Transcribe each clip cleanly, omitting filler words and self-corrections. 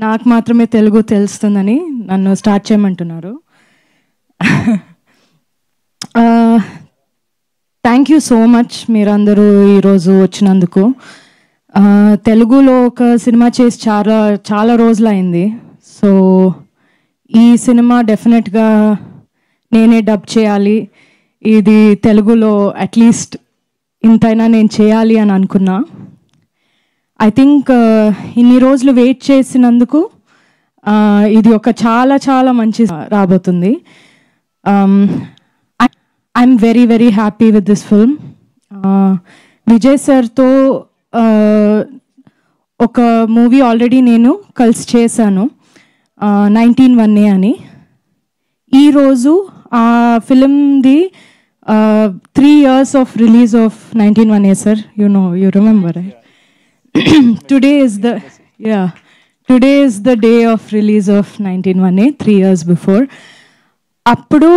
నాకు మాత్రమే తెలుగు తెలుస్తుందని నన్ను స్టార్ట్ చేయమంటున్నారు. థ్యాంక్ యూ సో మచ్ మీరందరూ ఈరోజు వచ్చినందుకు. తెలుగులో ఒక సినిమా చేసి చాలా చాలా రోజులైంది. సో ఈ సినిమా డెఫినెట్గా నేనే డబ్ చేయాలి, ఇది తెలుగులో అట్లీస్ట్ ఇంతైనా నేను చేయాలి అని అనుకున్నా. ఐ థింక్ ఇన్ని రోజులు వెయిట్ చేసినందుకు ఇది ఒక చాలా చాలా మంచి రాబోతుంది. I'm very very happy with this film. Vijay సార్తో ఒక మూవీ ఆల్రెడీ నేను కలిసి చేశాను, 19-1 అని. ఈరోజు ఆ ఫిలింది 3 years of release of 19-1 sir. You remember, right? Today is the day of release of 19-1, 3 years before. అప్పుడు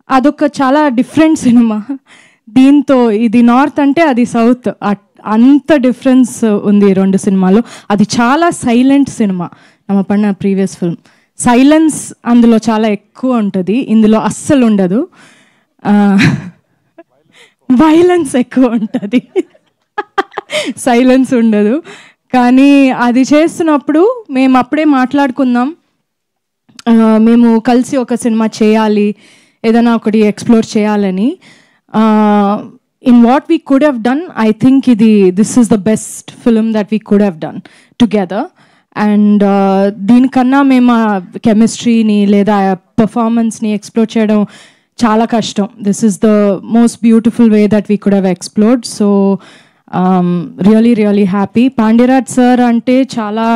అదొక చాలా డిఫరెంట్ సినిమా. దీంతో ఇది నార్త్ అంటే అది సౌత్, అంత డిఫరెన్స్ ఉంది రెండు సినిమాలో. అది చాలా సైలెంట్ సినిమా. నమ్మ పడిన ప్రీవియస్ ఫిల్మ్ సైలెన్స్ అందులో చాలా ఎక్కువ ఉంటుంది, ఇందులో అస్సలు ఉండదు. వైలెన్స్ ఎక్కువ ఉంటుంది, సైలెన్స్ ఉండదు. కానీ అది చేస్తున్నప్పుడు మేము అప్పుడే మాట్లాడుకుందాం, మేము కలిసి ఒక సినిమా చేయాలి, ఏదైనా ఒకటి ఎక్స్ప్లోర్ చేయాలని. In what we could have done, I think this is the best film that we could have done together. And దీనికన్నా మేము ఆ కెమిస్ట్రీని లేదా పర్ఫార్మెన్స్ని ఎక్స్ప్లోర్ చేయడం చాలా కష్టం. This is the most beautiful way that we could have explored. So really really happy. Pandyaraj sir అంటే చాలా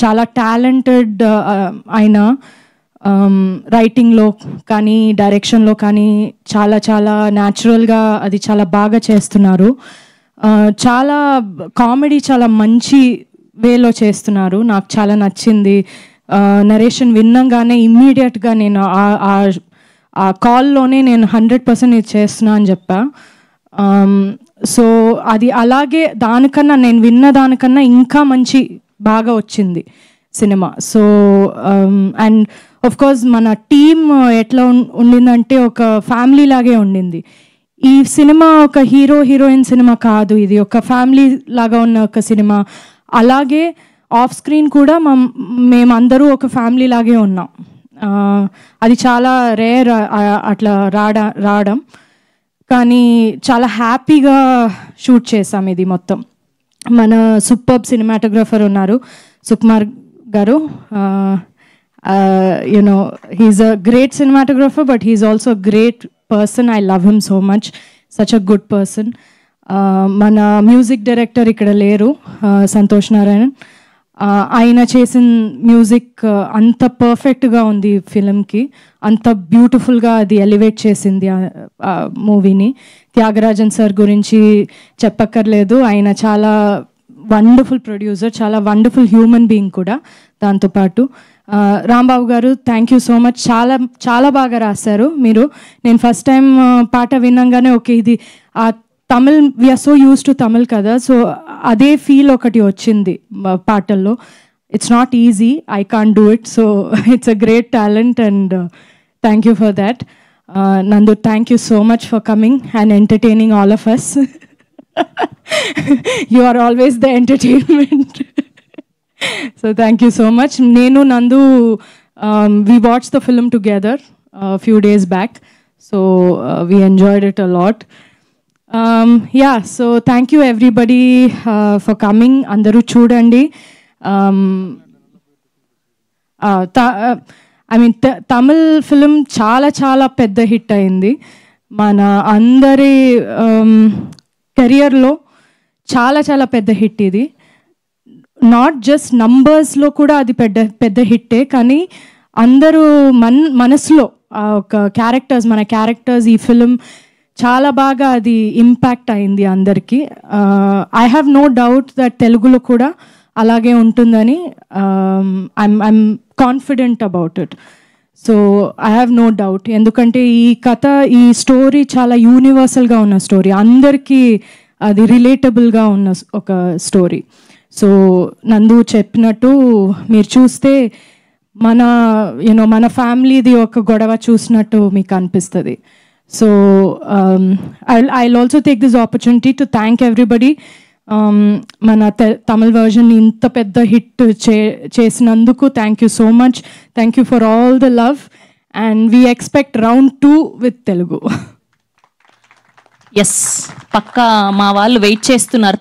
చాలా టాలెంటెడ్ ఆయన, రైటింగ్లో కానీ డైరెక్షన్లో కానీ చాలా చాలా న్యాచురల్గా అది చాలా బాగా చేస్తున్నారు. చాలా కామెడీ చాలా మంచి వేలో చేస్తున్నారు, నాకు చాలా నచ్చింది. నరేషన్ విన్నంగానే ఇమ్మీడియట్గా నేను ఆ కాల్లోనే నేను 100% ఇది చేస్తున్నా అని చెప్పా. సో అది అలాగే దానికన్నా నేను విన్న దానికన్నా ఇంకా మంచి బాగా వచ్చింది cinema. So and of course మన టీమ్ ఎట్లా ఉండిందంటే ఒక ఫ్యామిలీ లాగే ఉండింది. ఈ సినిమా ఒక హీరో హీరోయిన్ సినిమా కాదు, ఇది ఒక ఫ్యామిలీ లాగా ఉన్న ఒక సినిమా. అలాగే ఆఫ్ స్క్రీన్ కూడా మేమందరూ ఒక ఫ్యామిలీ లాగే ఉన్నాం. అది చాలా రేర్ అట్లా రావడం, కానీ చాలా హ్యాపీగా షూట్ చేసాం ఇది మొత్తం. మన సూపర్బ్ సినిమాటోగ్రఫర్ ఉన్నారు Sukumar garu. He's a great cinematographer, but he's also great person. I love him so much, such a good person. మన మ్యూజిక్ డైరెక్టర్ ఇక్కడ లేరు, సంతోష్ నారాయణన్. ఆయన చేసిన మ్యూజిక్ అంత పర్ఫెక్ట్గా ఉంది ఫిలింకి, అంత బ్యూటిఫుల్గా అది ఎలివేట్ చేసింది ఆ మూవీని. త్యాగరాజన్ సార్ గురించి చెప్పక్కర్లేదు, ఆయన చాలా వండర్ఫుల్ ప్రొడ్యూసర్, చాలా వండర్ఫుల్ హ్యూమన్ బీయింగ్ కూడా. దాంతోపాటు రాంబాబు గారు, థ్యాంక్ యూ సో మచ్. చాలా చాలా బాగా రాశారు మీరు. నేను ఫస్ట్ టైం పాట వినంగానే ఓకే ఇది Tamil, we're so used to Tamil కదా, సో అదే ఫీల్ ఒకటి వచ్చింది పాటల్లో. It's not easy, I can't do it, so it's a great talent and thank you for that. Nandu, thank you so much for coming and entertaining all of us. You are always the entertainment. So thank you so much. Nenu, Nandu, we watched the film together a few days back, so we enjoyed it a lot. Yeah, so thank you everybody for coming. Andaru chudandi. I mean, Tamil film చాలా చాలా పెద్ద hit అయింది. మన అందరి కెరియర్లో చాలా చాలా పెద్ద హిట్ ఇది. నాట్ జస్ట్ నంబర్స్లో కూడా అది పెద్ద హిట్టే, కానీ అందరూ మనసులో ఒక మన క్యారెక్టర్స్ ఈ ఫిలిం చాలా బాగా అది ఇంపాక్ట్ అయింది అందరికీ. I have no doubt that తెలుగులో కూడా అలాగే ఉంటుందని. I'm confident about it. So I have no doubt, ఎందుకంటే ఈ స్టోరీ చాలా యూనివర్సల్గా ఉన్న స్టోరీ, అందరికీ అది రిలేటబుల్గా ఉన్న ఒక స్టోరీ. సో నందు చెప్పినట్టు మీరు చూస్తే మన ఫ్యామిలీది ఒక గొడవ చూసినట్టు మీకు అనిపిస్తుంది. So I also take this opportunity to thank everybody. మన తమిళ్ వర్జన్ ఇంత పెద్ద హిట్ చేసినందుకు thank you so much. Thank you for all the love and we expect round 2 with Telugu. Yes, పక్కా మా వాళ్ళు వెయిట్ చేస్తున్నారు.